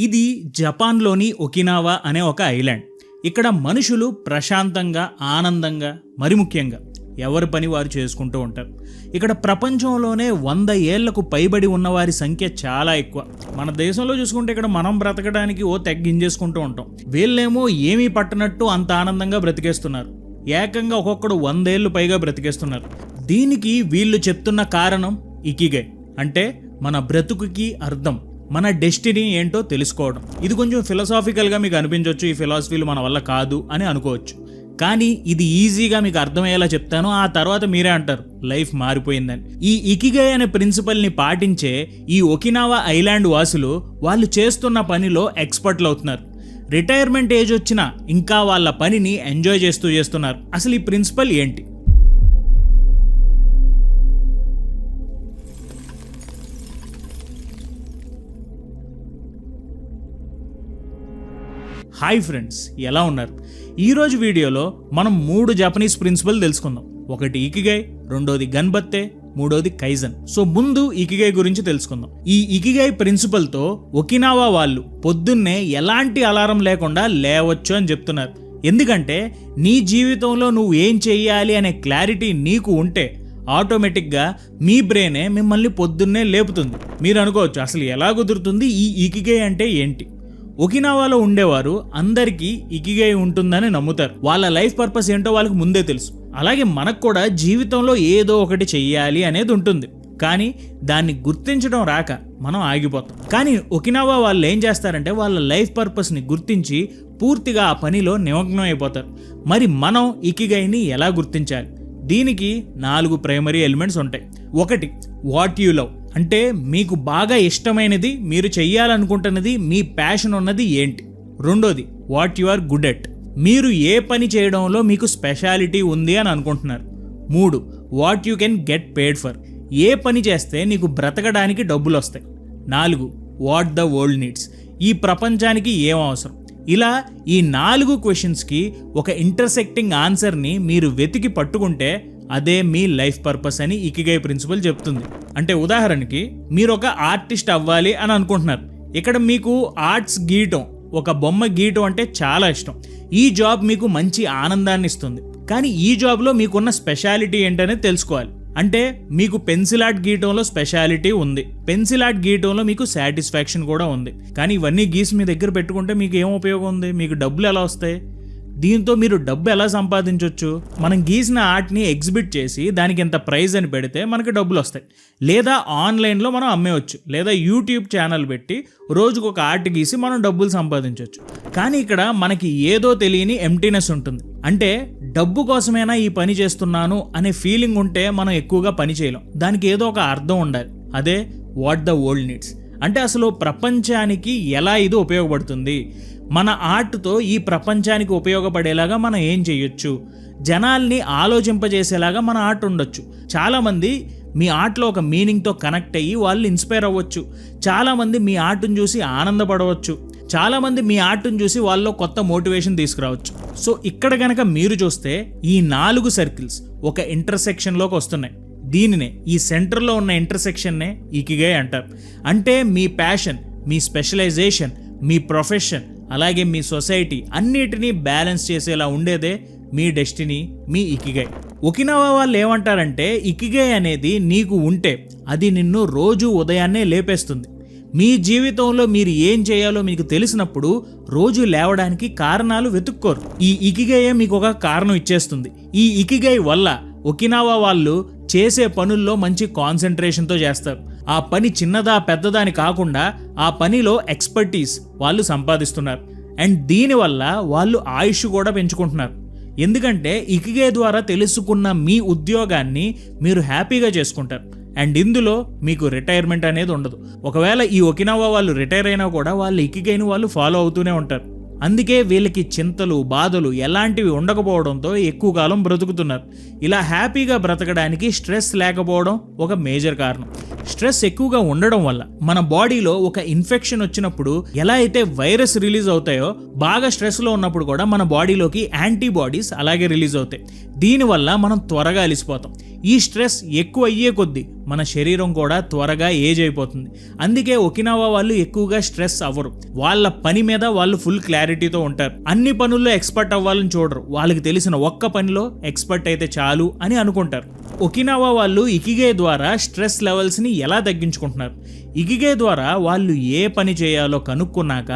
ఇది జపాన్లోని ఒకినావా అనే ఒక ఐలాండ్. ఇక్కడ మనుషులు ప్రశాంతంగా, ఆనందంగా, మరి ముఖ్యంగా ఎవరి పని వారు చేసుకుంటూ ఉంటారు. ఇక్కడ ప్రపంచంలోనే 100 ఏళ్లకు పైబడి ఉన్నవారి సంఖ్య చాలా ఎక్కువ. మన దేశంలో చూసుకుంటే ఇక్కడ మనం బ్రతకడానికి తెగ్గించేసుకుంటూ ఉంటాం. వీళ్ళేమో ఏమీ పట్టనట్టు అంత ఆనందంగా బ్రతికేస్తున్నారు. ఏకంగా ఒక్కొక్కడు 100 ఏళ్ళు పైగా బ్రతికేస్తున్నారు. దీనికి వీళ్ళు చెప్తున్న కారణం ఇకిగై, అంటే మన బ్రతుకుకి అర్థం, మన డెస్టినీ ఏంటో తెలుసుకోవడం. ఇది కొంచెం ఫిలాసాఫికల్గా మీకు అనిపించవచ్చు, ఈ ఫిలాసఫీలు మన వల్ల కాదు అని అనుకోవచ్చు. కానీ ఇది ఈజీగా మీకు అర్థమయ్యేలా చెప్తాను, ఆ తర్వాత మీరే అంటారు లైఫ్ మారిపోయిందని. ఈ ఇకిగై అనే ప్రిన్సిపల్ని పాటించే ఈ ఒకినావా ఐలాండ్ వాసులు వాళ్ళు చేస్తున్న పనిలో ఎక్స్పర్ట్లు అవుతున్నారు. రిటైర్మెంట్ ఏజ్ వచ్చినా ఇంకా వాళ్ళ పనిని ఎంజాయ్ చేస్తున్నారు. అసలు ఈ ప్రిన్సిపల్ ఏంటి? హాయ్ ఫ్రెండ్స్, ఎలా ఉన్నారు? ఈరోజు వీడియోలో మనం 3 జపనీస్ ప్రిన్సిపల్ తెలుసుకుందాం. ఒకటి ఇకిగై, రెండోది గన్బత్తే, మూడోది కైజన్. సో ముందు ఇకిగై గురించి తెలుసుకుందాం. ఈ ఇకిగై ప్రిన్సిపల్తో ఒకినావా వాళ్ళు పొద్దున్నే ఎలాంటి అలారం లేకుండా లేవచ్చు అని చెప్తున్నారు. ఎందుకంటే నీ జీవితంలో నువ్వు ఏం చెయ్యాలి అనే క్లారిటీ నీకు ఉంటే ఆటోమేటిక్గా మీ బ్రెయినే మిమ్మల్ని పొద్దున్నే లేపుతుంది. మీరు అనుకోవచ్చు అసలు ఎలా కుదురుతుంది, ఈ ఇకిగై అంటే ఏంటి? ఒకినావాలో ఉండేవారు అందరికీ ఇకిగై ఉంటుందని నమ్ముతారు. వాళ్ళ లైఫ్ పర్పస్ ఏంటో వాళ్ళకి ముందే తెలుసు. అలాగే మనకు కూడా జీవితంలో ఏదో ఒకటి చెయ్యాలి అనేది ఉంటుంది, కానీ దాన్ని గుర్తించడం రాక మనం ఆగిపోతాం. కానీ ఒకినావా వాళ్ళు ఏం చేస్తారంటే వాళ్ళ లైఫ్ పర్పస్ని గుర్తించి పూర్తిగా ఆ పనిలో నిమగ్నం అయిపోతారు. మరి మనం ఇకిగైని ఎలా గుర్తించాలి? దీనికి 4 ప్రైమరీ ఎలిమెంట్స్ ఉంటాయి. ఒకటి, వాట్ యు లవ్, అంటే మీకు బాగా ఇష్టమైనది, మీరు చెయ్యాలనుకుంటున్నది, మీ ప్యాషన్ ఉన్నది ఏంటి. రెండోది, what you are good at, మీరు ఏ పని చేయడంలో మీకు స్పెషాలిటీ ఉంది అని అనుకుంటున్నారు. 3, what you can get paid for, ఏ పని చేస్తే నీకు బ్రతకడానికి డబ్బులు వస్తాయి. 4, వాట్ ద వరల్డ్ నీడ్స్, ఈ ప్రపంచానికి ఏం అవసరం. ఇలా ఈ 4 క్వశ్చన్స్కి ఒక ఇంటర్సెక్టింగ్ ఆన్సర్ని మీరు వెతికి పట్టుకుంటే అదే మీ లైఫ్ పర్పస్ అని ఇకిగై ప్రిన్సిపల్ చెప్తుంది. అంటే ఉదాహరణకి మీరు ఒక ఆర్టిస్ట్ అవ్వాలి అని అనుకుంటున్నారు. ఇక్కడ మీకు ఆర్ట్స్ గీయటం, ఒక బొమ్మ గీయటం అంటే చాలా ఇష్టం. ఈ జాబ్ మీకు మంచి ఆనందాన్ని ఇస్తుంది. కానీ ఈ జాబ్లో మీకున్న స్పెషాలిటీ ఏంటనేది తెలుసుకోవాలి. అంటే మీకు పెన్సిల్ ఆర్ట్ గీయటంలో స్పెషాలిటీ ఉంది, పెన్సిల్ ఆర్ట్ గీయటంలో మీకు సాటిస్ఫాక్షన్ కూడా ఉంది. కానీ ఇవన్నీ గీసి మీ దగ్గర పెట్టుకుంటే మీకు ఏం ఉపయోగం ఉంది? మీకు డబ్బులు ఎలా వస్తాయి? దీంతో మీరు డబ్బు ఎలా సంపాదించవచ్చు? మనం గీసిన ఆర్ట్ని ఎగ్జిబిట్ చేసి దానికి ఎంత ప్రైజ్ అని పెడితే మనకి డబ్బులు వస్తాయి. లేదా ఆన్లైన్లో మనం అమ్మేయచ్చు, లేదా యూట్యూబ్ ఛానల్ పెట్టి రోజుకు ఒక ఆర్ట్ గీసి మనం డబ్బులు సంపాదించవచ్చు. కానీ ఇక్కడ మనకి ఏదో తెలియని ఎంప్టీనెస్ ఉంటుంది. అంటే డబ్బు కోసమైనా ఈ పని చేస్తున్నాను అనే ఫీలింగ్ ఉంటే మనం ఎక్కువగా పని చేయలేం. దానికి ఏదో ఒక అర్థం ఉండాలి. అదే వాట్ ద వరల్డ్ నీడ్స్, అంటే అసలు ప్రపంచానికి ఎలా ఇది ఉపయోగపడుతుంది, మన ఆర్ట్తో ఈ ప్రపంచానికి ఉపయోగపడేలాగా మనం ఏం చేయొచ్చు, జనాల్ని ఆలోచింపజేసేలాగా మన ఆర్ట్ ఉండొచ్చు. చాలామంది మీ ఆర్ట్లో ఒక మీనింగ్తో కనెక్ట్ అయ్యి వాళ్ళు ఇన్స్పైర్ అవ్వచ్చు. చాలామంది మీ ఆర్ట్ని చూసి ఆనందపడవచ్చు. చాలామంది మీ ఆర్ట్ని చూసి వాళ్ళలో కొత్త మోటివేషన్ తీసుకురావచ్చు. సో ఇక్కడ కనుక మీరు చూస్తే ఈ 4 సర్కిల్స్ ఒక ఇంటర్సెక్షన్లోకి వస్తున్నాయి. దీనినే, ఈ సెంటర్లో ఉన్న ఇంటర్సెక్షన్నే ఇకిగై అంటారు. అంటే మీ ప్యాషన్, మీ స్పెషలైజేషన్, మీ ప్రొఫెషన్, అలాగే మీ సొసైటీ అన్నిటినీ బ్యాలెన్స్ చేసేలా ఉండేదే మీ డెస్టినీ, మీ ఇకిగై. ఒకినావా వాళ్ళు ఏమంటారంటే ఇకిగై అనేది నీకు ఉంటే అది నిన్ను రోజు ఉదయాన్నే లేపేస్తుంది. మీ జీవితంలో మీరు ఏం చేయాలో మీకు తెలిసినప్పుడు రోజు లేవడానికి కారణాలు వెతుక్కోరు. ఈ ఇకిగైయే మీకు ఒక కారణం ఇచ్చేస్తుంది. ఈ ఇకిగై వల్ల ఒకినావా వాళ్ళు చేసే పనుల్లో మంచి కాన్సన్ట్రేషన్తో చేస్తారు. ఆ పని చిన్నదా పెద్దదా అని కాకుండా ఆ పనిలో ఎక్స్పర్టీస్ వాళ్ళు సంపాదిస్తున్నారు. అండ్ దీనివల్ల వాళ్ళు ఆయుష్ కూడా పెంచుకుంటున్నారు. ఎందుకంటే ఇకిగై ద్వారా తెలుసుకున్న మీ ఉద్యోగాన్ని మీరు హ్యాపీగా చేసుకుంటారు. అండ్ ఇందులో మీకు రిటైర్మెంట్ అనేది ఉండదు. ఒకవేళ ఈ ఒకినావా వాళ్ళు రిటైర్ అయినా కూడా వాళ్ళ ఇకిగైని వాళ్ళు ఫాలో అవుతూనే ఉంటారు. అందుకే వీళ్ళకి చింతలు, బాధలు ఎలాంటివి ఉండకపోవడంతో ఎక్కువ కాలం బ్రతుకుతున్నారు. ఇలా హ్యాపీగా బ్రతకడానికి స్ట్రెస్ లేకపోవడం ఒక మేజర్ కారణం. స్ట్రెస్ ఎక్కువగా ఉండడం వల్ల మన బాడీలో ఒక ఇన్ఫెక్షన్ వచ్చినప్పుడు ఎలా అయితే వైరస్ రిలీజ్ అవుతాయో, బాగా స్ట్రెస్లో ఉన్నప్పుడు కూడా మన బాడీలోకి యాంటీబాడీస్ అలాగే రిలీజ్ అవుతాయి. దీనివల్ల మనం త్వరగా అలిసిపోతాం. ఈ స్ట్రెస్ ఎక్కువ అయ్యే కొద్దీ మన శరీరం కూడా త్వరగా ఏజ్ అయిపోతుంది. అందుకే ఒకినావా వాళ్ళు ఎక్కువగా స్ట్రెస్ అవ్వరు. వాళ్ళ పని మీద వాళ్ళు ఫుల్ క్లారిటీతో ఉంటారు. అన్ని పనుల్లో ఎక్స్పర్ట్ అవ్వాలని చూడరు. వాళ్ళకి తెలిసిన ఒక్క పనిలో ఎక్స్పర్ట్ అయితే చాలు అని అనుకుంటారు. ఒకినావా వాళ్ళు ఇకిగై ద్వారా స్ట్రెస్ లెవెల్స్ని ఎలా తగ్గించుకుంటున్నారు? ఇకిగై ద్వారా వాళ్ళు ఏ పని చేయాలో కనుక్కున్నాక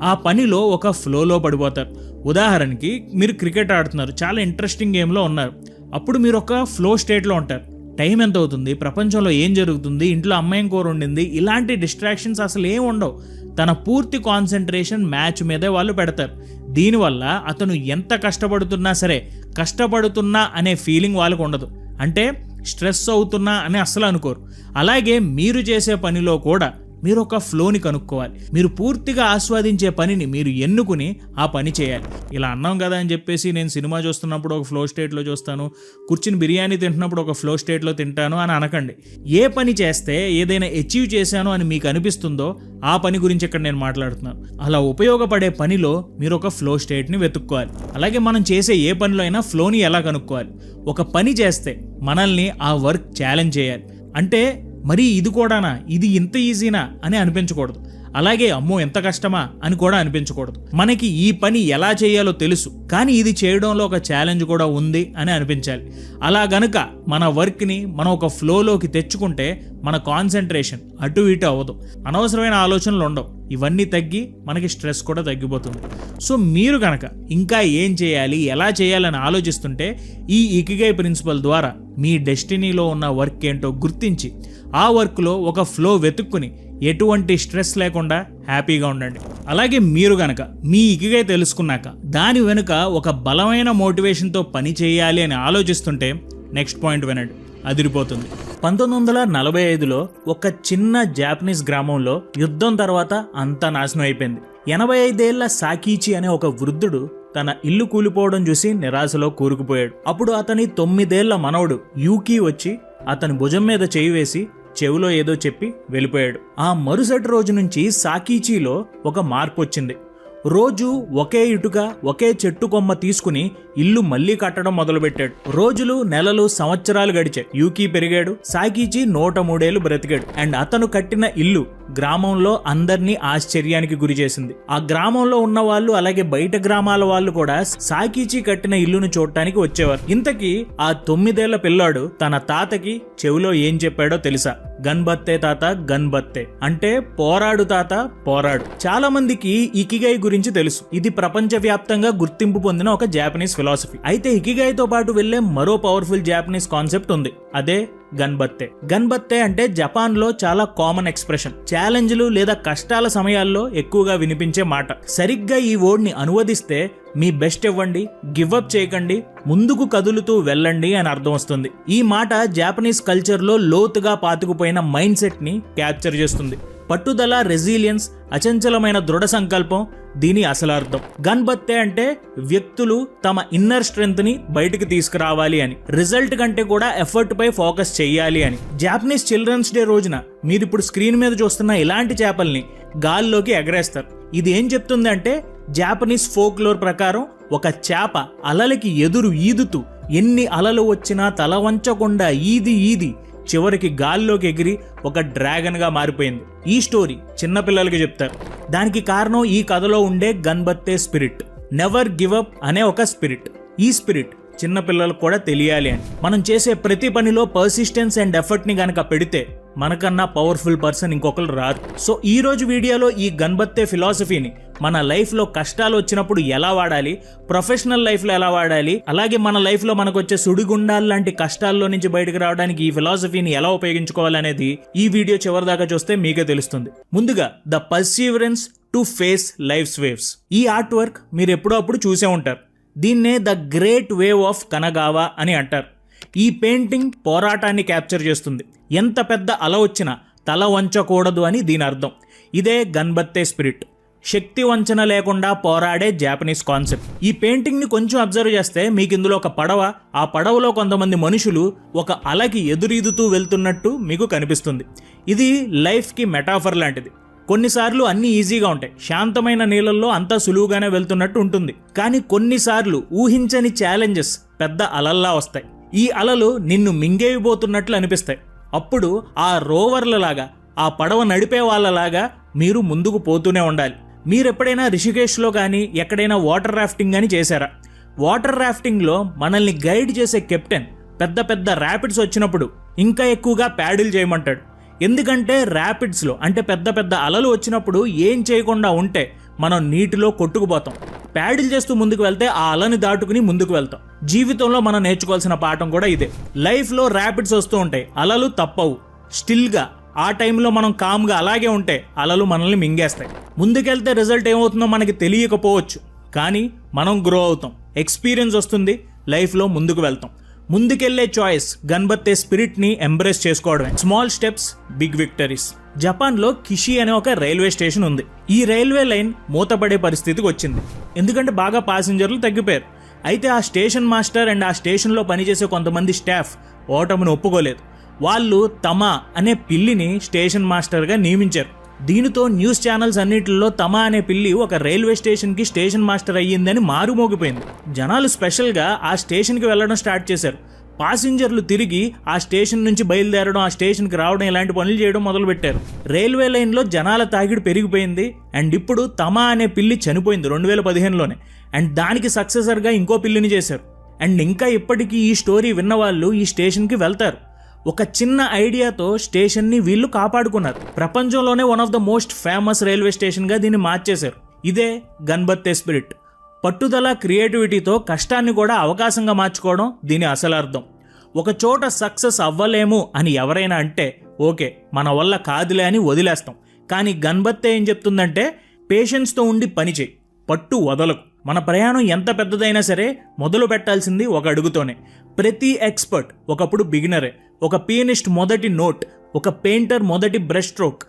ఆ పనిలో ఒక ఫ్లోలో పడిపోతారు. ఉదాహరణకి మీరు క్రికెట్ ఆడుతున్నారు, చాలా ఇంట్రెస్టింగ్ గేమ్లో ఉన్నారు. అప్పుడు మీరు ఒక ఫ్లో స్టేట్లో ఉంటారు. టైం ఎంత అవుతుంది, ప్రపంచంలో ఏం జరుగుతుంది, ఇంట్లో అమ్మాయి కూర ఉండింది, ఇలాంటి డిస్ట్రాక్షన్స్ అసలు ఏం ఉండవు. తన పూర్తి కాన్సన్ట్రేషన్ మ్యాచ్ మీదే వాళ్ళు పెడతారు. దీనివల్ల అతను ఎంత కష్టపడుతున్నా సరే కష్టపడుతున్నా అనే ఫీలింగ్ వాళ్ళకు ఉండదు. అంటే స్ట్రెస్ అవుతున్నా అని అస్సలు అనుకోరు. అలాగే మీరు చేసే పనిలో కూడా మీరు ఒక ఫ్లోని కనుక్కోవాలి. మీరు పూర్తిగా ఆస్వాదించే పనిని మీరు ఎన్నుకుని ఆ పని చేయాలి. ఇలా అన్నాం కదా అని చెప్పేసి నేను సినిమా చూస్తున్నప్పుడు ఒక ఫ్లో స్టేట్లో చూస్తాను, కూర్చుని బిర్యానీ తింటున్నప్పుడు ఒక ఫ్లో స్టేట్లో తింటాను అని అనకండి. ఏ పని చేస్తే ఏదైనా అచీవ్ చేశాను అని మీకు అనిపిస్తుందో ఆ పని గురించి ఇక్కడ నేను మాట్లాడుతున్నాను. అలా ఉపయోగపడే పనిలో మీరు ఒక ఫ్లో స్టేట్ని వెతుక్కోవాలి. అలాగే మనం చేసే ఏ పనిలో అయినా ఫ్లోని ఎలా కనుక్కోవాలి? ఒక పని చేస్తే మనల్ని ఆ వర్క్ ఛాలెంజ్ చేయాలి. అంటే మరి ఇది కూడానా, ఇది ఇంత ఈజీనా అని అనిపించకూడదు. అలాగే అమ్మో ఎంత కష్టమా అని కూడా అనిపించకూడదు. మనకి ఈ పని ఎలా చేయాలో తెలుసు, కానీ ఇది చేయడంలో ఒక ఛాలెంజ్ కూడా ఉంది అని అనిపించాలి. అలా గనుక మన వర్క్ని మనం ఒక ఫ్లోలోకి తెచ్చుకుంటే మన కాన్సన్ట్రేషన్ అటు ఇటు అవ్వదు, అనవసరమైన ఆలోచనలు ఉండవు. ఇవన్నీ తగ్గి మనకి స్ట్రెస్ కూడా తగ్గిపోతుంది. సో మీరు కనుక ఇంకా ఏం చేయాలి, ఎలా చేయాలని ఆలోచిస్తుంటే ఈ ఇకిగై ప్రిన్సిపల్ ద్వారా మీ డెస్టినీలో ఉన్న వర్క్ ఏంటో గుర్తించి ఆ వర్క్లో ఒక ఫ్లో వెతుక్కుని ఎటువంటి స్ట్రెస్ లేకుండా హ్యాపీగా ఉండండి. అలాగే మీరు గనక మీ ఇకిగై తెలుసుకున్నాక దాని వెనుక ఒక బలమైన మోటివేషన్తో పని చేయాలి అని ఆలోచిస్తుంటే నెక్స్ట్ పాయింట్ వినండి, అదిరిపోతుంది. 1945లో ఒక చిన్న జాపనీస్ గ్రామంలో యుద్ధం తర్వాత అంతా నాశనం అయిపోయింది. 85 ఏళ్ల సాకీచి అనే ఒక వృద్ధుడు తన ఇల్లు కూలిపోవడం చూసి నిరాశలో కూరుకుపోయాడు. అప్పుడు అతని 9 ఏళ్ల మనవడు యూకీ వచ్చి అతని భుజం మీద చేయి వేసి చెవిలో ఏదో చెప్పి వెళ్ళిపోయాడు. ఆ మరుసటి రోజు నుంచి సాకీచీలో ఒక మార్పు వచ్చింది. రోజు ఒకే ఇటుక ఒకే చెట్టు కొమ్మ తీసుకుని ఇల్లు మళ్లీ కట్టడం మొదలుపెట్టాడు. రోజులు నెలలు సంవత్సరాలు గడిచాయి. యూకీ పెరిగాడు. సాకీచి 103 ఏళ్లు బ్రతికాడు. అండ్ అతను కట్టిన ఇల్లు గ్రామంలో అందరినీ ఆశ్చర్యానికి గురి చేసింది. ఆ గ్రామంలో ఉన్న వాళ్ళు అలాగే బయట గ్రామాల వాళ్ళు కూడా సాకీచి కట్టిన ఇల్లును చూడటానికి వచ్చేవారు. ఇంతకీ ఆ 9 ఏళ్ల పిల్లాడు తన తాతకి చెవిలో ఏం చెప్పాడో తెలుసా? గన్బత్తే తాత గన్బత్తే, అంటే పోరాడు తాత పోరాడు. చాలా మందికి ఇకిగై గురించి తెలుసు. ఇది ప్రపంచవ్యాప్తంగా గుర్తింపు పొందిన ఒక జాపనీస్ ఫిలాసఫీ. అయితే ఇకిగైతో పాటు వెళ్లే మరో పవర్ఫుల్ జాపనీస్ కాన్సెప్ట్ ఉంది, అదే గన్బత్తే. గన్బత్తే అంటే జపాన్ లో చాలా కామన్ ఎక్స్ప్రెషన్. ఛాలెంజ్లు లేదా కష్టాల సమయాల్లో ఎక్కువగా వినిపించే మాట. సరిగ్గా ఈ వర్డ్ ని అనువదిస్తే మీ బెస్ట్ ఇవ్వండి, గివ్ అప్ చేయకండి, ముందుకు కదులుతూ వెళ్ళండి అని అర్థం వస్తుంది. ఈ మాట జాపనీస్ కల్చర్ లో లోతుగా పాతుకుపోయిన మైండ్ సెట్ ని క్యాప్చర్ చేస్తుంది. పట్టుదల, రెసిలియన్స్, అచంచలమైన దృఢ సంకల్పం దీని అసలు అర్థం. గన్బత్తే అంటే వ్యక్తులు తమ ఇన్నర్ స్ట్రెంగ్త్ ని బయటకు తీసుకురావాలి అని, రిజల్ట్ కంటే కూడా ఎఫర్ట్ పై ఫోకస్ చెయ్యాలి అని. జాపనీస్ చిల్డ్రన్స్ డే రోజున మీరు ఇప్పుడు స్క్రీన్ మీద చూస్తున్న ఇలాంటి చేపల్ని గాల్లోకి ఎగరేస్తారు. ఇది ఏం చెప్తుంది అంటే జాపనీస్ ఫోక్లోర్ ప్రకారం ఒక చేప అలలకి ఎదురు ఈదుతూ ఎన్ని అలలు వచ్చినా తల వంచకుండా ఈది చివరికి గాల్లోకి ఎగిరి ఒక డ్రాగన్ గా మారిపోయింది. ఈ స్టోరీ చిన్నపిల్లలకి చెప్తారు. దానికి కారణం ఈ కథలో ఉండే గన్బత్తే స్పిరిట్, నెవర్ గివ్ అప్ అనే ఒక స్పిరిట్. ఈ స్పిరిట్ చిన్నపిల్లలకు కూడా తెలియాలి అని. మనం చేసే ప్రతి పనిలో పర్సిస్టెన్స్ అండ్ ఎఫర్ట్ ని గనక పెడితే మనకన్నా పవర్ఫుల్ పర్సన్ ఇంకొకరు రాదు. సో ఈ రోజు వీడియోలో ఈ గన్బత్తే ఫిలాసఫీని మన లైఫ్లో కష్టాలు వచ్చినప్పుడు ఎలా వాడాలి, ప్రొఫెషనల్ లైఫ్లో ఎలా వాడాలి, అలాగే మన లైఫ్లో మనకు వచ్చే సుడిగుండాలు లాంటి కష్టాల్లో నుంచి బయటకు రావడానికి ఈ ఫిలాసఫీని ఎలా ఉపయోగించుకోవాలనేది ఈ వీడియో చివరి దాకా చూస్తే మీకే తెలుస్తుంది. ముందుగా the perseverance to face life's waves. ఈ ఆర్ట్ వర్క్ మీరు ఎప్పుడో అప్పుడు చూసే ఉంటారు. దీన్నే the great wave of Kanagawa అని అంటారు. ఈ పెయింటింగ్ పోరాటాన్ని క్యాప్చర్ చేస్తుంది. ఎంత పెద్ద అల వచ్చినా తల వంచకూడదు అని దీని అర్థం. ఇదే గన్బత్తే స్పిరిట్, శక్తి వంచన లేకుండా పోరాడే జాపనీస్ కాన్సెప్ట్. ఈ పెయింటింగ్ ని కొంచెం అబ్జర్వ్ చేస్తే మీకు ఇందులో ఒక పడవ, ఆ పడవలో కొంతమంది మనుషులు ఒక అలకి ఎదురీదుతూ వెళ్తున్నట్టు మీకు కనిపిస్తుంది. ఇది లైఫ్ కి మెటాఫర్ లాంటిది. కొన్నిసార్లు అన్ని ఈజీగా ఉంటాయి, శాంతమైన నీళ్ళల్లో అంతా సులువుగానే వెళ్తున్నట్టు ఉంటుంది. కానీ కొన్నిసార్లు ఊహించని ఛాలెంజెస్ పెద్ద అలల్లా వస్తాయి. ఈ అలలు నిన్ను మింగేయబోతున్నట్లు అనిపిస్తాయి. అప్పుడు ఆ రోవర్లలాగా, ఆ పడవ నడిపే వాళ్ళలాగా మీరు ముందుకు పోతూనే ఉండాలి. మీరెప్పుడైనా రిషికేశ్లో కానీ ఎక్కడైనా వాటర్ రాఫ్టింగ్ కానీ చేశారా? వాటర్ రాఫ్టింగ్లో మనల్ని గైడ్ చేసే కెప్టెన్ పెద్ద పెద్ద ర్యాపిడ్స్ వచ్చినప్పుడు ఇంకా ఎక్కువగా ప్యాడిల్ చేయమంటాడు. ఎందుకంటే ర్యాపిడ్స్లో అంటే పెద్ద పెద్ద అలలు వచ్చినప్పుడు ఏం చేయకుండా ఉంటే మనం నీటిలో కొట్టుకుపోతాం. ప్యాడిల్ చేస్తూ ముందుకు వెళ్తే ఆ అలని దాటుకుని ముందుకు వెళ్తాం. జీవితంలో మనం నేర్చుకోవాల్సిన పాఠం కూడా ఇదే. లైఫ్లో ర్యాపిడ్స్ వస్తూ ఉంటాయి, అలలు తప్పవు. స్టిల్గా ఆ టైంలో మనం కామ్గా అలాగే ఉంటే అలలు మనల్ని మింగేస్తాయి. ముందుకెళ్తే రిజల్ట్ ఏమవుతుందో మనకి తెలియకపోవచ్చు, కానీ మనం గ్రో అవుతాం, ఎక్స్పీరియన్స్ వస్తుంది, లైఫ్లో ముందుకు వెళ్తాం. ముందుకెళ్లే చాయిస్ గన్బత్తే స్పిరిట్ని ఎంబ్రేస్ చేసుకోవడమే. Small steps, big victories. జపాన్లో కిషి అనే ఒక రైల్వే స్టేషన్ ఉంది. ఈ రైల్వే లైన్ మూతపడే పరిస్థితికి వచ్చింది, ఎందుకంటే బాగా ప్యాసింజర్లు తగ్గిపోయారు. అయితే ఆ స్టేషన్ మాస్టర్ అండ్ ఆ స్టేషన్లో పనిచేసే కొంతమంది స్టాఫ్ ఓటమిని ఒప్పుకోలేదు. వాళ్ళు తమా అనే పిల్లిని స్టేషన్ మాస్టర్గా నియమించారు. దీనితో న్యూస్ ఛానల్స్ అన్నిటిలో తమా అనే పిల్లి ఒక రైల్వే స్టేషన్కి స్టేషన్ మాస్టర్ అయ్యిందని మారుమోగిపోయింది. జనాలు స్పెషల్గా ఆ స్టేషన్కి వెళ్ళడం స్టార్ట్ చేశారు. పాసింజర్లు తిరిగి ఆ స్టేషన్ నుంచి బయలుదేరడం, ఆ స్టేషన్కి రావడం, ఇలాంటి పనులు చేయడం మొదలుపెట్టారు. రైల్వే లైన్లో జనాల తాకిడి పెరిగిపోయింది. అండ్ ఇప్పుడు తమా అనే పిల్లి చనిపోయింది 2015లోనే. అండ్ దానికి సక్సెసర్గా ఇంకో పిల్లిని చేశారు. అండ్ ఇంకా ఇప్పటికీ ఈ స్టోరీ విన్నవాళ్ళు ఈ స్టేషన్కి వెళ్తారు. ఒక చిన్న ఐడియాతో స్టేషన్ని వీళ్ళు కాపాడుకున్నారు. ప్రపంచంలోనే one of the most famous railway స్టేషన్గా దీన్ని మార్చేశారు. ఇదే గన్బత్తే స్పిరిట్. పట్టుదల, క్రియేటివిటీతో కష్టాన్ని కూడా అవకాశంగా మార్చుకోవడం దీని అసలు అర్థం. ఒక చోట సక్సెస్ అవ్వలేము అని ఎవరైనా అంటే ఓకే, మన వల్ల కాదులే అని వదిలేస్తాం. కానీ గన్బత్తే ఏం చెప్తుందంటే పేషెన్స్తో ఉండి పని చేయి, పట్టు వదలకు. మన ప్రయాణం ఎంత పెద్దదైనా సరే మొదలు పెట్టాల్సింది ఒక అడుగుతోనే. ప్రతి ఎక్స్పర్ట్ ఒకప్పుడు బిగినరే. ఒక పియానిస్ట్ మొదటి నోట్, ఒక పెయింటర్ మొదటి బ్రష్ స్ట్రోక్,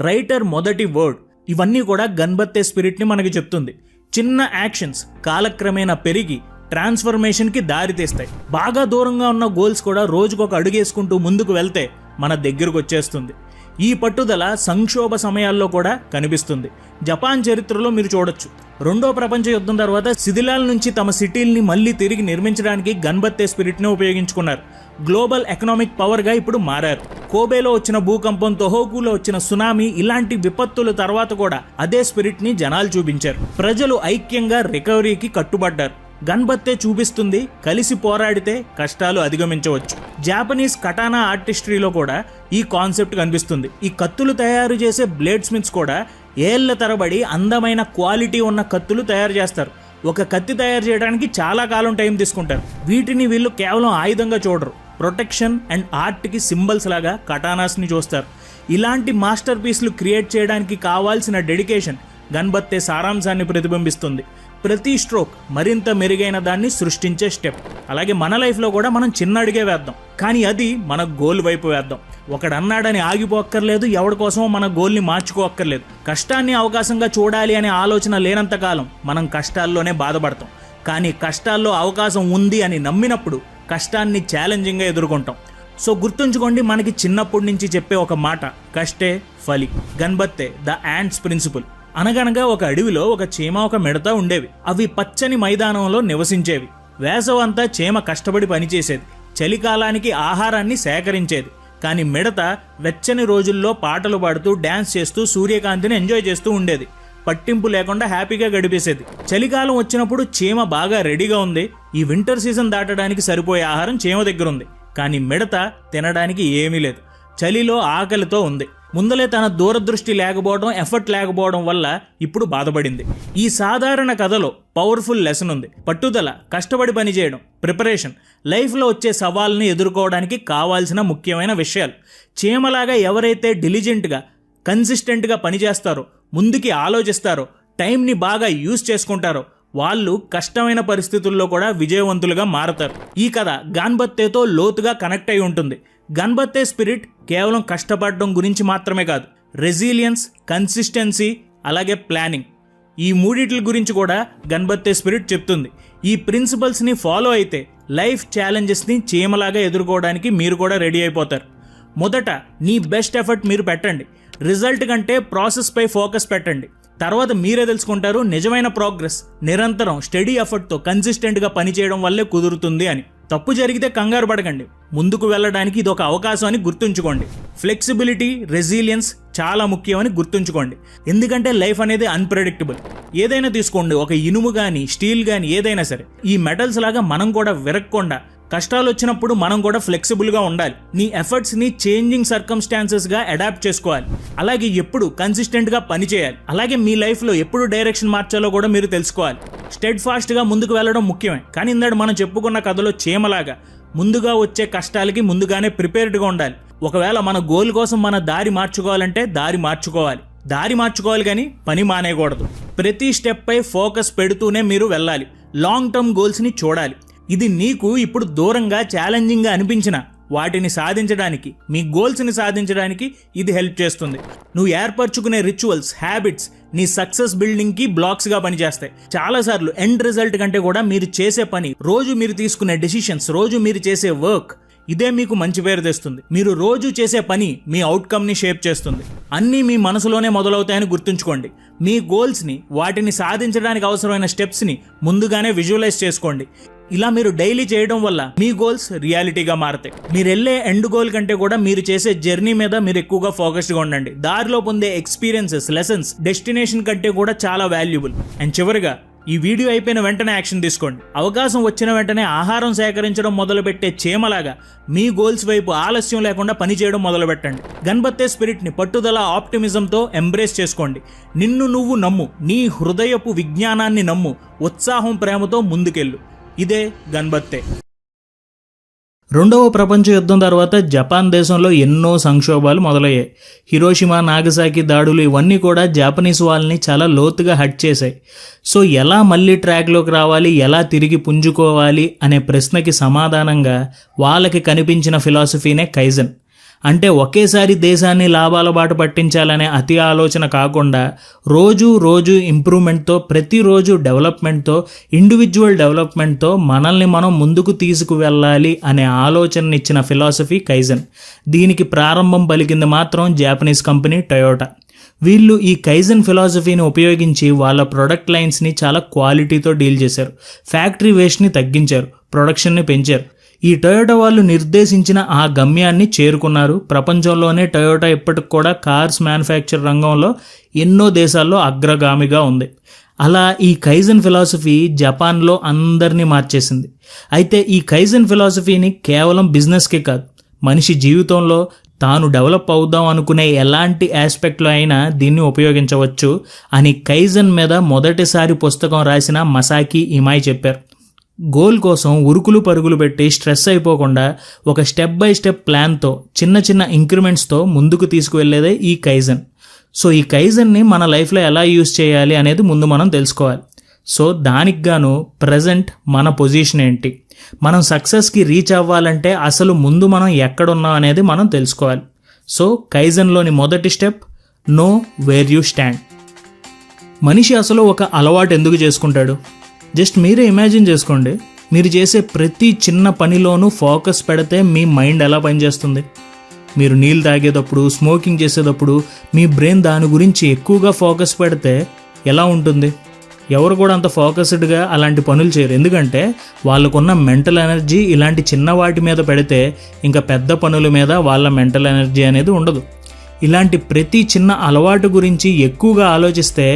రైటర్ మొదటి వర్డ్, ఇవన్నీ కూడా గన్బత్తే స్పిరిట్ని మనకి చెప్తుంది. చిన్న యాక్షన్స్ కాలక్రమేణా పెరిగి ట్రాన్స్ఫర్మేషన్కి దారితీస్తాయి. బాగా దూరంగా ఉన్న గోల్స్ కూడా రోజుకొక అడుగేసుకుంటూ ముందుకు వెళ్తే మన దగ్గరకు వచ్చేస్తుంది. ఈ పట్టుదల సంక్షోభ సమయాల్లో కూడా కనిపిస్తుంది. జపాన్ చరిత్రలో మీరు చూడొచ్చు, 2వ ప్రపంచ యుద్ధం తర్వాత శిథిలాల నుంచి తమ సిటీల్ని మళ్ళీ తిరిగి నిర్మించడానికి గన్బత్తే స్పిరిట్ని ఉపయోగించుకున్నారు. గ్లోబల్ ఎకనామిక్ పవర్గా ఇప్పుడు మారారు. కోబేలో వచ్చిన భూకంపం, తొహోకులో వచ్చిన సునామీ, ఇలాంటి విపత్తుల తర్వాత కూడా అదే స్పిరిట్ని జనాలు చూపించారు. ప్రజలు ఐక్యంగా రికవరీకి కట్టుబడ్డారు. గన్బత్తే చూపిస్తుంది, కలిసి పోరాడితే కష్టాలు అధిగమించవచ్చు. జాపనీస్ కటానా ఆర్టిస్ట్రీలో కూడా ఈ కాన్సెప్ట్ కనిపిస్తుంది. ఈ కత్తులు తయారు చేసే బ్లేడ్ స్మిత్స్ కూడా ఏళ్ల తరబడి అందమైన క్వాలిటీ ఉన్న కత్తులు తయారు చేస్తారు. ఒక కత్తి తయారు చేయడానికి చాలా కాలం టైం తీసుకుంటారు. వీటిని వీళ్ళు కేవలం ఆయుధంగా చూడరు, ప్రొటెక్షన్ అండ్ ఆర్ట్కి సింబల్స్ లాగా కటానాస్ని చూస్తారు. ఇలాంటి మాస్టర్ పీస్లు క్రియేట్ చేయడానికి కావాల్సిన డెడికేషన్ గన్బత్తే సారాంశాన్ని ప్రతిబింబిస్తుంది. ప్రతి స్ట్రోక్ మరింత మెరుగైన దాన్ని సృష్టించే స్టెప్. అలాగే మన లైఫ్లో కూడా మనం చిన్న అడుగే వేద్దాం, కానీ అది మన గోల్ వైపు వేద్దాం. ఒకడు అన్నాడని ఆగిపోక్కర్లేదు, ఎవరి కోసమో మన గోల్ని మార్చుకోక్కర్లేదు. కష్టాన్ని అవకాశంగా చూడాలి అనే ఆలోచన లేనంతకాలం మనం కష్టాల్లోనే బాధపడతాం. కానీ కష్టాల్లో అవకాశం ఉంది అని నమ్మినప్పుడు కష్టాన్ని ఛాలెంజింగ్గా ఎదుర్కొంటాం. సో గుర్తుంచుకోండి, మనకి చిన్నప్పటి నుంచి చెప్పే ఒక మాట, కష్టే ఫలి. గన్బత్తే ద యాంట్స్ ప్రిన్సిపల్. అనగనగా ఒక అడవిలో ఒక చీమ, ఒక మిడత ఉండేవి. అవి పచ్చని మైదానంలో నివసించేవి. వేసవంతా చీమ కష్టపడి పనిచేసేది, చలికాలానికి ఆహారాన్ని సేకరించేది. కానీ మిడత వెచ్చని రోజుల్లో పాటలు పాడుతూ, డ్యాన్స్ చేస్తూ, సూర్యకాంతిని ఎంజాయ్ చేస్తూ ఉండేది. పట్టింపు లేకుండా హ్యాపీగా గడిపేసేది. చలికాలం వచ్చినప్పుడు చీమ బాగా రెడీగా ఉంది. ఈ వింటర్ సీజన్ దాటడానికి సరిపోయే ఆహారం చీమ దగ్గర ఉంది. కానీ మిడత తినడానికి ఏమీ లేదు. చలిలో ఆకలితో ఉంది. ముందలే తన దూరదృష్టి లేకపోవడం, ఎఫర్ట్ లేకపోవడం వల్ల ఇప్పుడు బాధపడింది. ఈ సాధారణ కథలో పవర్ఫుల్ లెసన్ ఉంది. పట్టుదల, కష్టపడి పనిచేయడం, ప్రిపరేషన్, లైఫ్లో వచ్చే సవాల్ని ఎదుర్కోవడానికి కావాల్సిన ముఖ్యమైన విషయాలు. చీమలాగా ఎవరైతే డిలిజెంట్గా, కన్సిస్టెంట్గా పనిచేస్తారో, ముందుకి ఆలోచిస్తారో, టైంని బాగా యూజ్ చేసుకుంటారో వాళ్ళు కష్టమైన పరిస్థితుల్లో కూడా విజయవంతులుగా మారతారు. ఈ కథ గన్బత్తేతో లోతుగా కనెక్ట్ అయి ఉంటుంది. గన్బత్తే స్పిరిట్ కేవలం కష్టపడడం గురించి మాత్రమే కాదు, రెసిలియన్స్, కన్సిస్టెన్సీ, అలాగే ప్లానింగ్, ఈ మూడిట్ల గురించి కూడా గన్బత్తే స్పిరిట్ చెప్తుంది. ఈ ప్రిన్సిపల్స్ని ఫాలో అయితే లైఫ్ ఛాలెంజెస్ని చీమలాగా ఎదుర్కోవడానికి మీరు కూడా రెడీ అయిపోతారు. మొదట నీ బెస్ట్ ఎఫర్ట్ మీరు పెట్టండి. రిజల్ట్ కంటే ప్రాసెస్పై ఫోకస్ పెట్టండి. తర్వాత మీరే తెలుసుకుంటారు నిజమైన ప్రోగ్రెస్ నిరంతరం స్టడీ ఎఫర్ట్తో కన్సిస్టెంట్గా పనిచేయడం వల్లే కుదురుతుంది అని. తప్పు జరిగితే కంగారు పడకండి, ముందుకు వెళ్ళడానికి ఇది ఒక అవకాశం అని గుర్తుంచుకోండి. ఫ్లెక్సిబిలిటీ, రెసిలియన్స్ చాలా ముఖ్యమని గుర్తుంచుకోండి. ఎందుకంటే లైఫ్ అనేది అన్ప్రెడిక్టబుల్. ఏదైనా తీసుకోండి, ఒక ఇనుము కానీ స్టీల్ కానీ ఏదైనా సరే, ఈ మెటల్స్ లాగా మనం కూడా విరక్కుండా కష్టాలు వచ్చినప్పుడు మనం కూడా ఫ్లెక్సిబుల్గా ఉండాలి. నీ ఎఫర్ట్స్ని చేంజింగ్ సర్కమ్స్టాన్సెస్గా అడాప్ట్ చేసుకోవాలి. అలాగే ఎప్పుడు కన్సిస్టెంట్గా పని చేయాలి. అలాగే మీ లైఫ్లో ఎప్పుడు డైరెక్షన్ మార్చాలో కూడా మీరు తెలుసుకోవాలి. స్టెడ్ ఫాస్ట్గా ముందుకు వెళ్ళడం ముఖ్యమే, కానీ ఇందాక మనం చెప్పుకున్న కథలో చీమలాగా ముందుగా వచ్చే కష్టాలకి ముందుగానే ప్రిపేర్డ్గా ఉండాలి. ఒకవేళ మన గోల్ కోసం మన దారి మార్చుకోవాలంటే దారి మార్చుకోవాలి కానీ పని మానేయకూడదు. ప్రతి స్టెప్పై ఫోకస్ పెడుతూనే మీరు వెళ్ళాలి. లాంగ్ టర్మ్ గోల్స్ని చూడాలి. ఇది నీకు ఇప్పుడు దూరంగా ఛాలెంజింగ్గా అనిపించిన వాటిని సాధించడానికి, మీ గోల్స్ని సాధించడానికి ఇది హెల్ప్ చేస్తుంది. నువ్వు ఏర్పరచుకునే రిచువల్స్, హ్యాబిట్స్ నీ సక్సెస్ బిల్డింగ్కి బ్లాక్స్గా పనిచేస్తాయి. చాలాసార్లు ఎండ్ రిజల్ట్ కంటే కూడా మీరు చేసే పని, రోజు మీరు తీసుకునే డెసిషన్స్, రోజు మీరు చేసే వర్క్, ఇదే మీకు మంచి పేరు తెస్తుంది. మీరు రోజు చేసే పని మీ అవుట్కమ్ని షేప్ చేస్తుంది. అన్నీ మీ మనసులోనే మొదలవుతాయని గుర్తుంచుకోండి. మీ గోల్స్ని, వాటిని సాధించడానికి అవసరమైన స్టెప్స్ని ముందుగానే విజువలైజ్ చేసుకోండి. ఇలా మీరు డైలీ చేయడం వల్ల మీ గోల్స్ రియాలిటీగా మారతాయి. మీరు వెళ్ళే ఎండ్ గోల్ కంటే కూడా మీరు చేసే జర్నీ మీద మీరు ఎక్కువగా ఫోకస్డ్గా ఉండండి. దారిలో పొందే ఎక్స్పీరియన్సెస్, లెసన్స్ డెస్టినేషన్ కంటే కూడా చాలా వాల్యుబుల్. అండ్ చివరిగా, ఈ వీడియో అయిపోయిన వెంటనే యాక్షన్ తీసుకోండి. అవకాశం వచ్చిన వెంటనే ఆహారం సేకరించడం మొదలుపెట్టే చీమలాగా మీ గోల్స్ వైపు ఆలస్యం లేకుండా పనిచేయడం మొదలుపెట్టండి. గన్బత్తే స్పిరిట్ని పట్టుదల, ఆప్టిమిజంతో ఎంబ్రేస్ చేసుకోండి. నిన్ను నువ్వు నమ్ము, నీ హృదయపు విజ్ఞానాన్ని నమ్ము, ఉత్సాహం, ప్రేమతో ముందుకెళ్ళు. ఇదే గన్బత్తే. రెండవ ప్రపంచ యుద్ధం తర్వాత జపాన్ దేశంలో ఎన్నో సంక్షోభాలు మొదలయ్యాయి. హిరోషిమా, నాగసాకి దాడులు ఇవన్నీ కూడా జాపనీస్ వాళ్ళని చాలా లోతుగా హర్ట్ చేశాయి. సో ఎలా మళ్ళీ ట్రాక్లోకి రావాలి, ఎలా తిరిగి పుంజుకోవాలి అనే ప్రశ్నకి సమాధానంగా వాళ్ళకి కనిపించిన ఫిలాసఫీనే కైజన్. అంటే ఒకేసారి దేశాన్ని లాభాల బాట పట్టించాలనే అతి ఆలోచన కాకుండా రోజు ఇంప్రూవ్మెంట్తో, ప్రతిరోజు డెవలప్మెంట్తో, ఇండివిజువల్ డెవలప్మెంట్తో మనల్ని మనం ముందుకు తీసుకువెళ్ళాలి అనే ఆలోచనని ఇచ్చిన ఫిలాసఫీ కైజన్. దీనికి ప్రారంభం పలికింది మాత్రం జాపనీస్ కంపెనీ టొయోటా. వీళ్ళు ఈ కైజన్ ఫిలాసఫీని ఉపయోగించి వాళ్ళ ప్రొడక్ట్ లైన్స్ని చాలా క్వాలిటీతో డీల్ చేశారు. ఫ్యాక్టరీ వేస్ట్ని తగ్గించారు, ప్రొడక్షన్ని పెంచారు. ఈ టొయోటా వాళ్ళు నిర్దేశించిన ఆ గమ్యాన్ని చేరుకున్నారు. ప్రపంచంలోనే టొయోటా ఇప్పటికి కూడా కార్స్ మ్యానుఫ్యాక్చర్ రంగంలో ఎన్నో దేశాల్లో అగ్రగామిగా ఉంది. అలా ఈ కైజన్ ఫిలాసఫీ జపాన్లో అందరినీ మార్చేసింది. అయితే ఈ కైజన్ ఫిలాసఫీని కేవలం బిజినెస్కే కాదు, మనిషి జీవితంలో తాను డెవలప్ అవుదాం అనుకునే ఎలాంటి ఆస్పెక్ట్లో అయినా దీన్ని ఉపయోగించవచ్చు అని కైజన్ మీద మొదటిసారి పుస్తకం రాసిన మసాకి ఇమాయ్ చెప్పారు. గోల్ కోసం ఉరుకులు పరుగులు పెట్టి స్ట్రెస్ అయిపోకుండా ఒక స్టెప్ బై స్టెప్ ప్లాన్తో, చిన్న చిన్న ఇంక్రిమెంట్స్తో ముందుకు తీసుకువెళ్ళేదే ఈ కైజన్. సో ఈ కైజన్ని మన లైఫ్లో ఎలా యూజ్ చేయాలి అనేది ముందు మనం తెలుసుకోవాలి. సో దానికి గాను ప్రజెంట్ మన పొజిషన్ ఏంటి, మనం సక్సెస్కి రీచ్ అవ్వాలంటే అసలు ముందు మనం ఎక్కడున్నాం అనేది మనం తెలుసుకోవాలి. సో కైజన్లోని మొదటి step, know where you stand. మనిషి అసలు ఒక అలవాటు ఎందుకు చేసుకుంటాడు? జస్ట్ మీరే ఇమాజిన్ చేసుకోండి. మీరు చేసే ప్రతి చిన్న పనిలోనూ ఫోకస్ పెడితే మీ మైండ్ ఎలా పనిచేస్తుంది? మీరు నీళ్ళు తాగేటప్పుడు, స్మోకింగ్ చేసేటప్పుడు మీ బ్రెయిన్ దాని గురించి ఎక్కువగా ఫోకస్ పెడితే ఎలా ఉంటుంది? ఎవరు కూడా అంత ఫోకస్డ్గా అలాంటి పనులు చేయరు. ఎందుకంటే వాళ్ళకున్న మెంటల్ ఎనర్జీ ఇలాంటి చిన్న వాటి మీద పెడితే ఇంకా పెద్ద పనుల మీద వాళ్ళ మెంటల్ ఎనర్జీ అనేది ఉండదు. ఇలాంటి ప్రతి చిన్న అలవాటు గురించి ఎక్కువగా ఆలోచిస్తే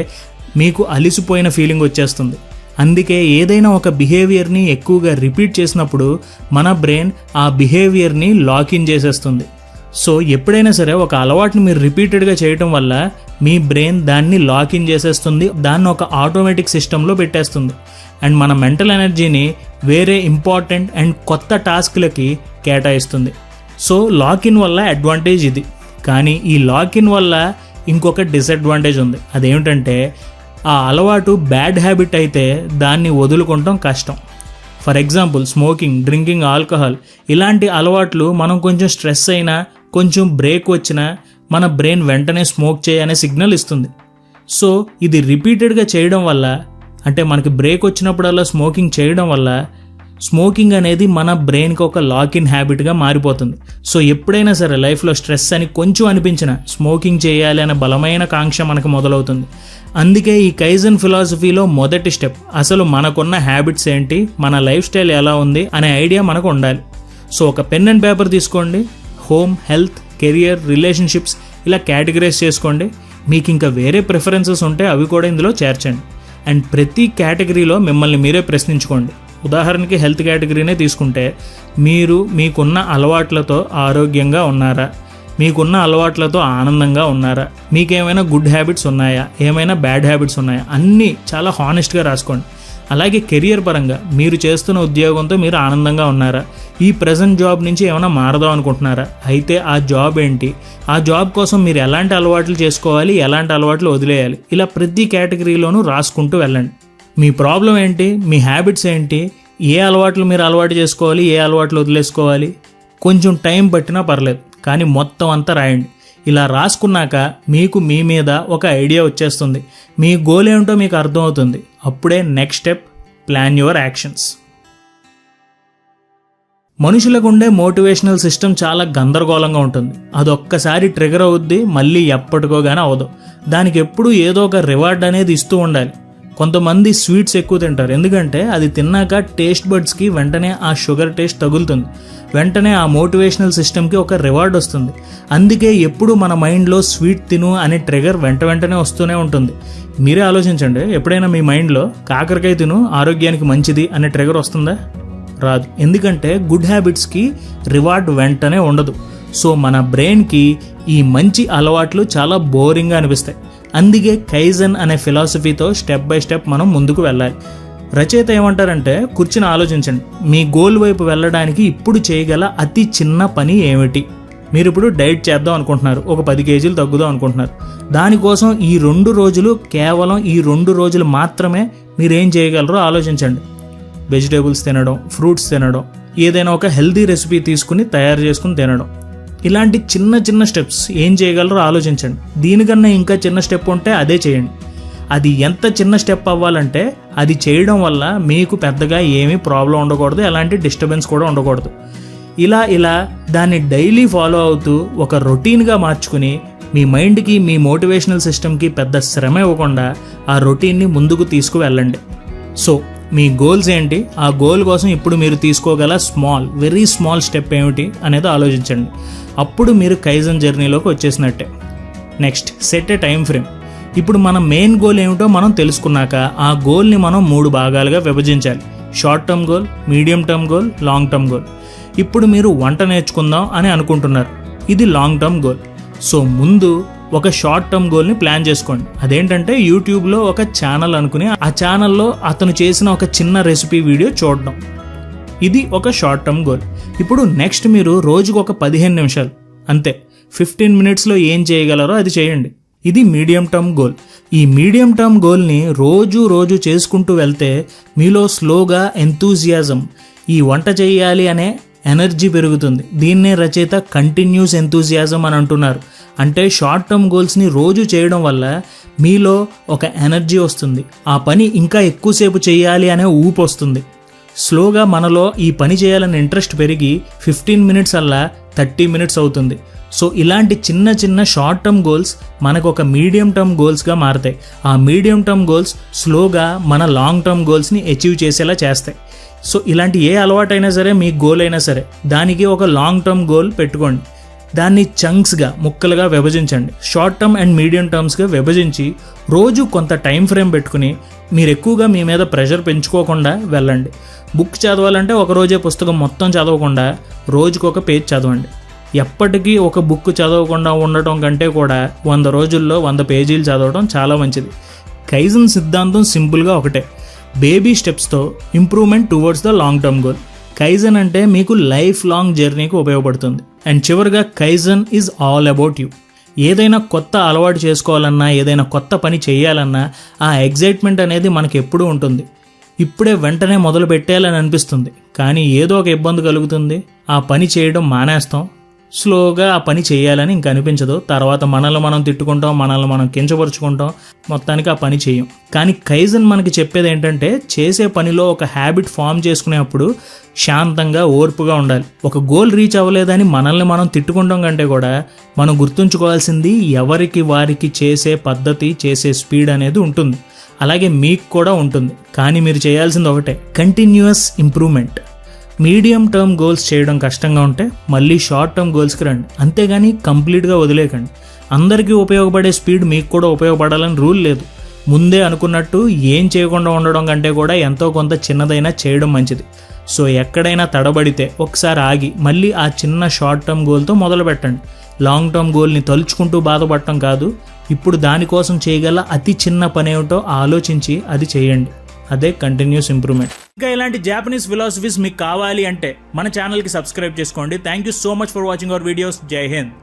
మీకు అలిసిపోయిన ఫీలింగ్ వచ్చేస్తుంది. అందుకే ఏదైనా ఒక బిహేవియర్ని ఎక్కువగా రిపీట్ చేసినప్పుడు మన బ్రెయిన్ ఆ బిహేవియర్ని లాకిన్ చేసేస్తుంది. సో ఎప్పుడైనా సరే ఒక అలవాటుని మీరు రిపీటెడ్గా చేయటం వల్ల మీ బ్రెయిన్ దాన్ని లాకిన్ చేసేస్తుంది, దాన్ని ఒక ఆటోమేటిక్ సిస్టంలో పెట్టేస్తుంది. అండ్ మన మెంటల్ ఎనర్జీని వేరే ఇంపార్టెంట్ అండ్ కొత్త టాస్క్లకి కేటాయిస్తుంది. సో లాకిన్ వల్ల అడ్వాంటేజ్ ఇది. కానీ ఈ లాకిన్ వల్ల ఇంకొక డిసడ్వాంటేజ్ ఉంది. అదేమిటంటే ఆ అలవాటు బ్యాడ్ హ్యాబిట్ అయితే దాన్ని వదులుకోవటం కష్టం. For example smoking, drinking, alcohol ఇలాంటి అలవాట్లు మనం కొంచెం స్ట్రెస్ అయినా, కొంచెం బ్రేక్ వచ్చినా మన బ్రెయిన్ వెంటనే స్మోక్ చేయనే సిగ్నల్ ఇస్తుంది. సో ఇది రిపీటెడ్గా చేయడం వల్ల, అంటే మనకి బ్రేక్ వచ్చినప్పుడల్లా స్మోకింగ్ చేయడం వల్ల స్మోకింగ్ అనేది మన బ్రెయిన్కి ఒక లాక్ ఇన్ హ్యాబిట్గా మారిపోతుంది. సో ఎప్పుడైనా సరే లైఫ్లో స్ట్రెస్ అని కొంచెం అనిపించినా స్మోకింగ్ చేయాలి అనే బలమైన కాంక్ష మనకు మొదలవుతుంది. అందుకే ఈ కైజన్ ఫిలాసఫీలో మొదటి స్టెప్ అసలు మనకున్న హ్యాబిట్స్ ఏంటి, మన లైఫ్ స్టైల్ ఎలా ఉంది అనే ఐడియా మనకు ఉండాలి. సో ఒక పెన్ అండ్ పేపర్ తీసుకోండి, హోమ్, హెల్త్, కెరియర్, రిలేషన్షిప్స్ ఇలా కేటగిరైజ్ చేసుకోండి. మీకు ఇంకా వేరే ప్రిఫరెన్సెస్ ఉంటే అవి కూడా ఇందులో చేర్చండి. అండ్ ప్రతి కేటగిరీలో మిమ్మల్ని మీరే ప్రశ్నించుకోండి. ఉదాహరణకి హెల్త్ కేటగిరీనే తీసుకుంటే మీకున్న అలవాట్లతో ఆరోగ్యంగా ఉన్నారా, మీకున్న అలవాట్లతో ఆనందంగా ఉన్నారా, మీకేమైనా గుడ్ హ్యాబిట్స్ ఉన్నాయా, ఏమైనా బ్యాడ్ హ్యాబిట్స్ ఉన్నాయా, అన్నీ చాలా హానెస్ట్గా రాసుకోండి. అలాగే కెరియర్ పరంగా మీరు చేస్తున్న ఉద్యోగంతో మీరు ఆనందంగా ఉన్నారా, ఈ ప్రజెంట్ జాబ్ నుంచి ఏమైనా మారదాం అనుకుంటున్నారా, అయితే ఆ జాబ్ ఏంటి, ఆ జాబ్ కోసం మీరు ఎలాంటి అలవాట్లు చేసుకోవాలి, ఎలాంటి అలవాట్లు వదిలేయాలి, ఇలా ప్రతి కేటగిరీలోనూ రాసుకుంటూ వెళ్ళండి. మీ ప్రాబ్లం ఏంటి, మీ హ్యాబిట్స్ ఏంటి, ఏ అలవాట్లు మీరు అలవాటు చేసుకోవాలి, ఏ అలవాట్లు వదిలేసుకోవాలి, కొంచెం టైం పట్టినా పర్లేదు కానీ మొత్తం అంతా రాయండి. ఇలా రాసుకున్నాక మీకు మీ మీద ఒక ఐడియా వచ్చేస్తుంది, మీ గోల్ ఏమిటో మీకు అర్థమవుతుంది. అప్పుడే next step, plan your actions. మనుషులకు ఉండే మోటివేషనల్ సిస్టమ్ చాలా గందరగోళంగా ఉంటుంది. అదొక్కసారి ట్రిగర్ అవుద్ది, మళ్ళీ ఎప్పటికోగానే అవదు. దానికి ఎప్పుడూ ఏదో ఒక రివార్డ్ అనేది ఇస్తూ ఉండాలి. కొంతమంది స్వీట్స్ ఎక్కువ తింటారు, ఎందుకంటే అది తిన్నాక టేస్ట్ బడ్స్కి వెంటనే ఆ షుగర్ టేస్ట్ తగులుతుంది, వెంటనే ఆ మోటివేషనల్ సిస్టమ్కి ఒక రివార్డ్ వస్తుంది. అందుకే ఎప్పుడు మన మైండ్లో స్వీట్ తిను అనే ట్రిగర్ వెంటనే వస్తూనే ఉంటుంది. మీరే ఆలోచించండి, ఎప్పుడైనా మీ మైండ్లో కాకరకాయ తిను ఆరోగ్యానికి మంచిది అనే ట్రిగర్ వస్తుందా? రాదు. ఎందుకంటే గుడ్ హ్యాబిట్స్కి రివార్డ్ వెంటనే ఉండదు. సో మన బ్రెయిన్కి ఈ మంచి అలవాట్లు చాలా బోరింగ్గా అనిపిస్తాయి. అందుకే కైజన్ అనే ఫిలాసఫీతో స్టెప్ బై స్టెప్ మనం ముందుకు వెళ్ళాలి. రచయిత ఏమంటారంటే, కూర్చుని ఆలోచించండి, మీ గోల్ వైపు వెళ్ళడానికి ఇప్పుడు చేయగల అతి చిన్న పని ఏమిటి. మీరు ఇప్పుడు డైట్ చేద్దాం అనుకుంటున్నారు, ఒక 10 కేజీలు తగ్గుదాం అనుకుంటున్నారు. దానికోసం ఈ 2 రోజులు, కేవలం ఈ 2 రోజులు మాత్రమే మీరేం చేయగలరో ఆలోచించండి. వెజిటేబుల్స్ తినడం, ఫ్రూట్స్ తినడం, ఏదైనా ఒక హెల్తీ రెసిపీ తీసుకుని తయారు చేసుకుని తినడం, ఇలాంటి చిన్న చిన్న స్టెప్స్ ఏం చేయగలరో ఆలోచించండి. దీనికన్నా ఇంకా చిన్న స్టెప్ ఉంటే అదే చేయండి. అది ఎంత చిన్న స్టెప్ అవ్వాలంటే అది చేయడం వల్ల మీకు పెద్దగా ఏమీ ప్రాబ్లం ఉండకూడదు, ఎలాంటి డిస్టర్బెన్స్ కూడా ఉండకూడదు. ఇలా దాన్ని డైలీ ఫాలో అవుతూ ఒక రొటీన్గా మార్చుకుని మీ మైండ్కి, మీ మోటివేషనల్ సిస్టమ్కి పెద్ద శ్రమ ఇవ్వకుండా ఆ రొటీన్ని ముందుకు తీసుకువెళ్ళండి. సో మీ గోల్స్ ఏంటి, ఆ గోల్ కోసం ఇప్పుడు మీరు తీసుకోగల వెరీ స్మాల్ స్టెప్ ఏమిటి అనేది ఆలోచించండి. అప్పుడు మీరు కైజన్ జర్నీలోకి వచ్చేసినట్టే. నెక్స్ట్, సెట్ ఏ టైం ఫ్రేమ్. ఇప్పుడు మన మెయిన్ గోల్ ఏమిటో మనం తెలుసుకున్నాక ఆ గోల్ని మనం 3 భాగాలుగా విభజించాలి. Short term goal, medium term goal, long term goal. ఇప్పుడు మీరు వంట నేర్చుకుందాం అని అనుకుంటున్నారు, ఇది లాంగ్ టర్మ్ గోల్. సో ముందు ఒక షార్ట్ టర్మ్ గోల్ని ప్లాన్ చేసుకోండి. అదేంటంటే యూట్యూబ్లో ఒక ఛానల్ అనుకుని ఆ ఛానల్లో అతను చేసిన ఒక చిన్న రెసిపీ వీడియో చూడడం, ఇది ఒక షార్ట్ టర్మ్ గోల్. ఇప్పుడు నెక్స్ట్ మీరు రోజుకు ఒక 15 నిమిషాలు, అంతే 15 మినిట్స్లో ఏం చేయగలరో అది చేయండి. ఇది మీడియం టర్మ్ గోల్. ఈ మీడియం టర్మ్ గోల్ని రోజు చేసుకుంటూ వెళ్తే మీలో స్లోగా ఎంతూజియాజం, ఈ వంట చేయాలి అనే ఎనర్జీ పెరుగుతుంది. దీన్నే రచయిత కంటిన్యూస్ ఎంతూజియాజం అని అంటున్నారు. అంటే షార్ట్ టర్మ్ గోల్స్ని రోజు చేయడం వల్ల మీలో ఒక ఎనర్జీ వస్తుంది, ఆ పని ఇంకా ఎక్కువసేపు చేయాలి అనే ఊపు వస్తుంది. స్లోగా మనలో ఈ పని చేయాలనే ఇంట్రెస్ట్ పెరిగి 15 మినిట్స్ అలా 30 మినిట్స్ అవుతుంది. సో ఇలాంటి చిన్న షార్ట్ టర్మ్ గోల్స్ మనకు ఒక మీడియం టర్మ్ గోల్స్గా మారతాయి. ఆ మీడియం టర్మ్ గోల్స్ స్లోగా మన లాంగ్ టర్మ్ గోల్స్ని అచీవ్ చేసేలా చేస్తాయి. సో ఇలాంటి ఏ అలవాటైనా సరే, మీ గోల్ అయినా సరే, దానికి ఒక లాంగ్ టర్మ్ గోల్ పెట్టుకోండి. దాన్ని చంక్స్గా, ముక్కలుగా విభజించండి. షార్ట్ టర్మ్ అండ్ మీడియం టర్మ్స్గా విభజించి రోజు కొంత టైం ఫ్రేమ్ పెట్టుకుని మీరు ఎక్కువగా మీ మీద ప్రెషర్ పెంచుకోకుండా వెళ్ళండి. బుక్ చదవాలంటే ఒకరోజే పుస్తకం మొత్తం చదవకుండా రోజుకొక పేజ్ చదవండి. ఎప్పటికీ ఒక బుక్ చదవకుండా ఉండటం కంటే కూడా 100 రోజుల్లో 100 పేజీలు చదవడం చాలా మంచిది. కైజన్ సిద్ధాంతం సింపుల్గా ఒకటే, బేబీ స్టెప్స్తో improvement towards the long term goal. Kaizen అంటే మీకు లైఫ్ లాంగ్ జర్నీకి ఉపయోగపడుతుంది. అండ్ చివరిగా kaizen is all about you. ఏదైనా కొత్త అలవాటు చేసుకోవాలన్నా, ఏదైనా కొత్త పని చేయాలన్నా ఆ ఎగ్జైట్మెంట్ అనేది మనకు ఎప్పుడూ ఉంటుంది. ఇప్పుడే వెంటనే మొదలు పెట్టేయాలని అనిపిస్తుంది, కానీ ఏదో ఒక ఇబ్బంది కలుగుతుంది, ఆ పని చేయడం మానేస్తాం. స్లోగా ఆ పని చేయాలని ఇంక అనిపించదు. తర్వాత మనల్ని మనం తిట్టుకుంటాం, మనల్ని మనం కించపరుచుకుంటాం, మొత్తానికి ఆ పని చేయం. కానీ కైజన్ మనకి చెప్పేది ఏంటంటే చేసే పనిలో ఒక హ్యాబిట్ ఫామ్ చేసుకునేప్పుడు శాంతంగా ఓర్పుగా ఉండాలి. ఒక గోల్ రీచ్ అవ్వలేదని మనల్ని మనం తిట్టుకుంటాం కంటే కూడా మనం గుర్తుంచుకోవాల్సింది ఎవరికి వారికి చేసే పద్ధతి, చేసే స్పీడ్ అనేది ఉంటుంది. అలాగే మీకు కూడా ఉంటుంది. కానీ మీరు చేయాల్సింది ఒకటే, continuous improvement. Medium term goals చేయడం కష్టంగా ఉంటే మళ్ళీ షార్ట్ టర్మ్ గోల్స్కి రండి, అంతేగాని కంప్లీట్గా వదిలేకండి. అందరికీ ఉపయోగపడే స్పీడ్ మీకు కూడా ఉపయోగపడాలని రూల్ లేదు. ముందే అనుకున్నట్టు ఏం చేయకుండా ఉండడం కంటే కూడా ఎంతో కొంత చిన్నదైనా చేయడం మంచిది. సో ఎక్కడైనా తడబడితే ఒకసారి ఆగి మళ్ళీ ఆ చిన్న షార్ట్ టర్మ్ గోల్తో మొదలు పెట్టండి. లాంగ్ టర్మ్ గోల్ని తలుచుకుంటూ బాధపడటం కాదు, ఇప్పుడు దానికోసం చేయగల అతి చిన్న పని ఏమిటో ఆలోచించి అది చేయండి. అదే కంటిన్యూస్ ఇంప్రూవ్మెంట్. ఇంకా ఇలాంటి జాపనీస్ ఫిలాసఫీస్ మీకు కావాలి అంటే మన ఛానల్కి సబ్స్క్రైబ్ చేసుకోండి. Thank you so much for watching our videos. జై హింద్.